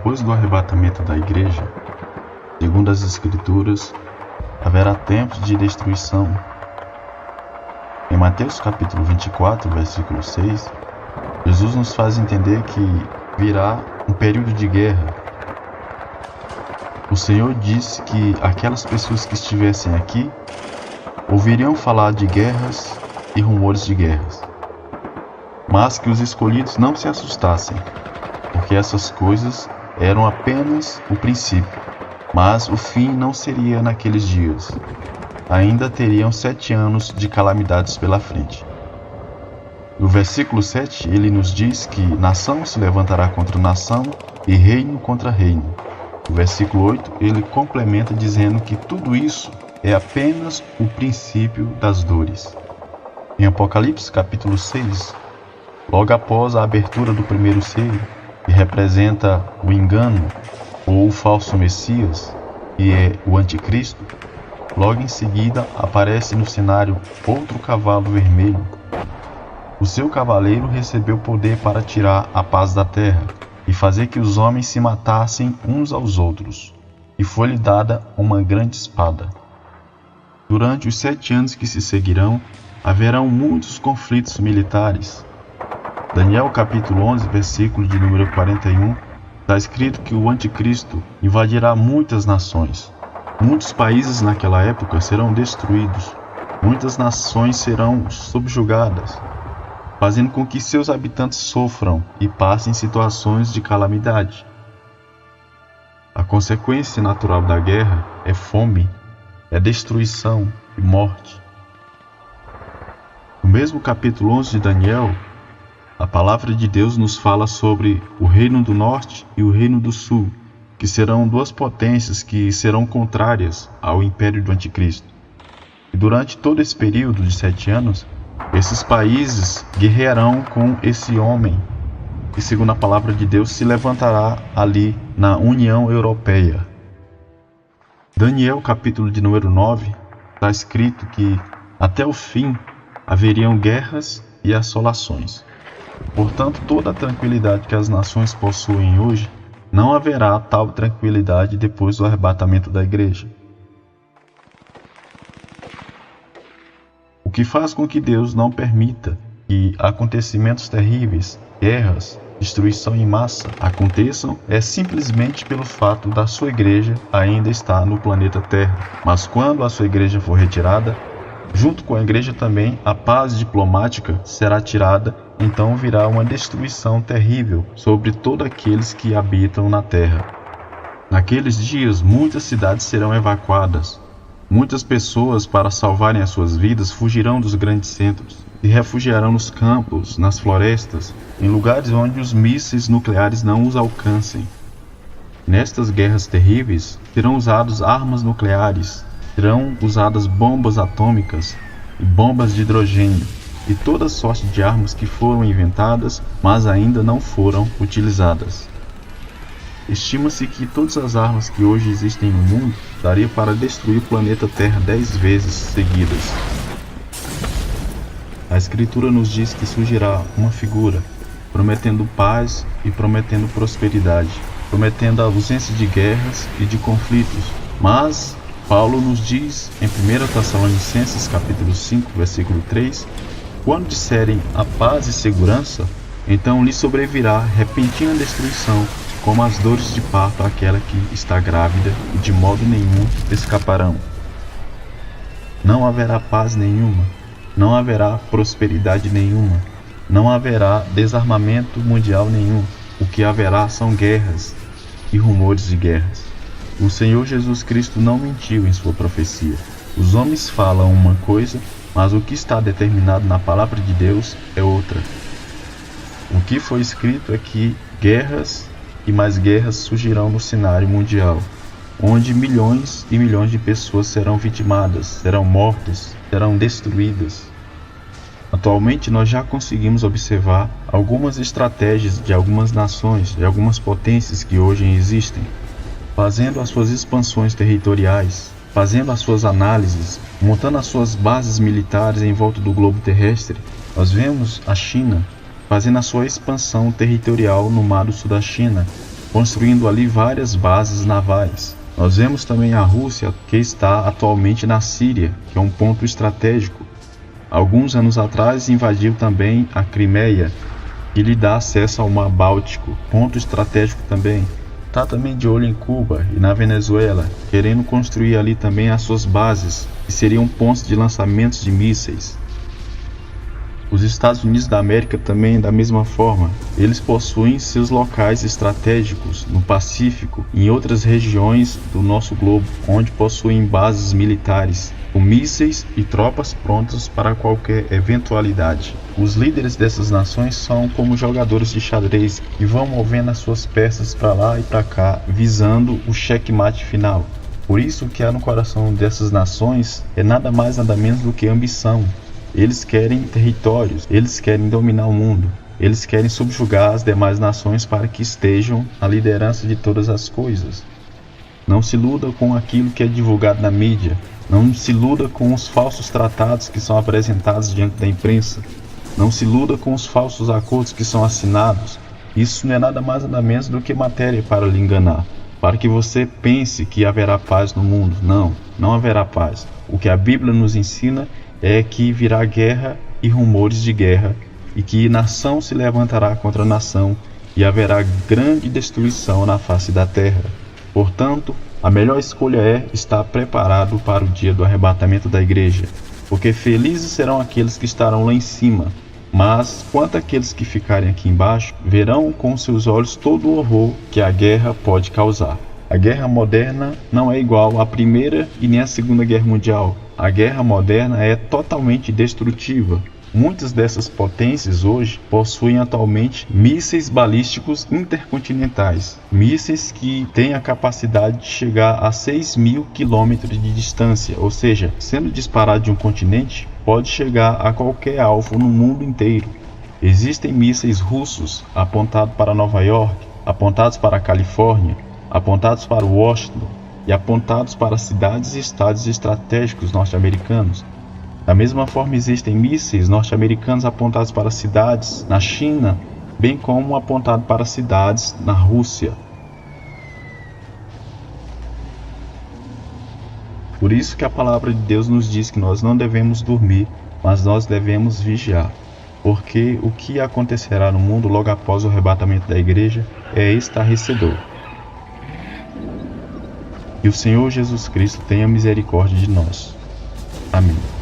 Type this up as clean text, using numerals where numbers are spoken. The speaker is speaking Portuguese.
depois do arrebatamento da igreja, segundo as Escrituras, haverá tempos de destruição. Em Mateus capítulo 24, versículo 6, Jesus nos faz entender que virá um período de guerra. O Senhor disse que aquelas pessoas que estivessem aqui ouviriam falar de guerras e rumores de guerras, mas que os escolhidos não se assustassem, porque essas coisas eram apenas o princípio, mas o fim não seria naqueles dias. Ainda teriam 7 anos de calamidades pela frente. No versículo 7, ele nos diz que nação se levantará contra nação e reino contra reino. No versículo 8, ele complementa dizendo que tudo isso é apenas o princípio das dores. Em Apocalipse capítulo 6, logo após a abertura do primeiro selo, que representa o engano ou o falso Messias, que é o anticristo, logo em seguida aparece no cenário outro cavalo vermelho. O seu cavaleiro recebeu poder para tirar a paz da terra e fazer que os homens se matassem uns aos outros, e foi-lhe dada uma grande espada. Durante os 7 anos que se seguirão, haverão muitos conflitos militares. Daniel capítulo 11, versículo de número 41, está escrito que o anticristo invadirá muitas nações. Muitos países naquela época serão destruídos, muitas nações serão subjugadas, fazendo com que seus habitantes sofram e passem situações de calamidade. A consequência natural da guerra é fome, é destruição e morte. No mesmo capítulo 11 de Daniel, a palavra de Deus nos fala sobre o reino do norte e o reino do sul, que serão 2 potências que serão contrárias ao império do anticristo. E durante todo esse período de 7 anos, esses países guerrearão com esse homem, que segundo a palavra de Deus se levantará ali na União Europeia. Daniel capítulo de número 9, está escrito que até o fim haveriam guerras e assolações. Portanto, toda a tranquilidade que as nações possuem hoje, não haverá tal tranquilidade depois do arrebatamento da igreja. O que faz com que Deus não permita que acontecimentos terríveis, guerras, destruição em massa aconteçam é simplesmente pelo fato da sua igreja ainda estar no planeta Terra. Mas quando a sua igreja for retirada, junto com a igreja também a paz diplomática será tirada, então virá uma destruição terrível sobre todos aqueles que habitam na terra. Naqueles dias muitas cidades serão evacuadas. Muitas pessoas, para salvarem as suas vidas, fugirão dos grandes centros, se refugiarão nos campos, nas florestas, em lugares onde os mísseis nucleares não os alcancem. Nestas guerras terríveis, serão usadas armas nucleares, serão usadas bombas atômicas e bombas de hidrogênio, e toda sorte de armas que foram inventadas, mas ainda não foram utilizadas. Estima-se que todas as armas que hoje existem no mundo daria para destruir o planeta Terra 10 vezes seguidas. A Escritura nos diz que surgirá uma figura, prometendo paz e prometendo prosperidade, prometendo a ausência de guerras e de conflitos. Mas Paulo nos diz em 1 Tessalonicenses capítulo 5, versículo 3, quando disserem a paz e segurança, então lhe sobrevirá repentina destruição, como as dores de parto àquela que está grávida, e de modo nenhum escaparão. Não haverá paz nenhuma, não haverá prosperidade nenhuma, não haverá desarmamento mundial nenhum. O que haverá são guerras e rumores de guerras. O Senhor Jesus Cristo não mentiu em sua profecia. Os homens falam uma coisa, mas o que está determinado na palavra de Deus é outra. O que foi escrito é que guerras e mais guerras surgirão no cenário mundial, onde milhões e milhões de pessoas serão vitimadas, serão mortas, serão destruídas. Atualmente nós já conseguimos observar algumas estratégias de algumas nações, de algumas potências que hoje existem, fazendo as suas expansões territoriais, fazendo as suas análises, montando as suas bases militares em volta do globo terrestre. Nós vemos a China fazendo a sua expansão territorial no mar do sul da China, construindo ali várias bases navais. Nós vemos também a Rússia, que está atualmente na Síria, que é um ponto estratégico. Alguns anos atrás invadiu também a Crimeia, que lhe dá acesso ao Mar Báltico, ponto estratégico também. Está também de olho em Cuba e na Venezuela, querendo construir ali também as suas bases, que seriam pontos de lançamentos de mísseis. Os Estados Unidos da América também, da mesma forma, eles possuem seus locais estratégicos no Pacífico e em outras regiões do nosso globo, onde possuem bases militares, com mísseis e tropas prontas para qualquer eventualidade. Os líderes dessas nações são como jogadores de xadrez e vão movendo as suas peças para lá e para cá, visando o checkmate final. Por isso, o que há no coração dessas nações é nada mais nada menos do que ambição. Eles querem territórios, eles querem dominar o mundo, eles querem subjugar as demais nações para que estejam na liderança de todas as coisas. Não se iluda com aquilo que é divulgado na mídia, não se iluda com os falsos tratados que são apresentados diante da imprensa, não se iluda com os falsos acordos que são assinados. Isso não é nada mais nada menos do que matéria para lhe enganar, para que você pense que haverá paz no mundo. Não, não haverá paz. O que a Bíblia nos ensina é que virá guerra e rumores de guerra, e que nação se levantará contra nação, e haverá grande destruição na face da terra. Portanto, a melhor escolha é estar preparado para o dia do arrebatamento da igreja, porque felizes serão aqueles que estarão lá em cima, mas quanto àqueles que ficarem aqui embaixo, verão com seus olhos todo o horror que a guerra pode causar. A guerra moderna não é igual à Primeira e nem à Segunda Guerra Mundial. A guerra moderna é totalmente destrutiva. Muitas dessas potências hoje possuem atualmente mísseis balísticos intercontinentais, mísseis que têm a capacidade de chegar a 6.000 km de distância, ou seja, sendo disparado de um continente, pode chegar a qualquer alvo no mundo inteiro. Existem mísseis russos apontados para Nova York, apontados para a Califórnia, apontados para Washington e apontados para cidades e estados estratégicos norte-americanos. Da mesma forma, existem mísseis norte-americanos apontados para cidades na China, bem como apontados para cidades na Rússia. Por isso que a palavra de Deus nos diz que nós não devemos dormir, mas nós devemos vigiar. Porque o que acontecerá no mundo logo após o arrebatamento da igreja é estarrecedor. Que o Senhor Jesus Cristo tenha misericórdia de nós. Amém.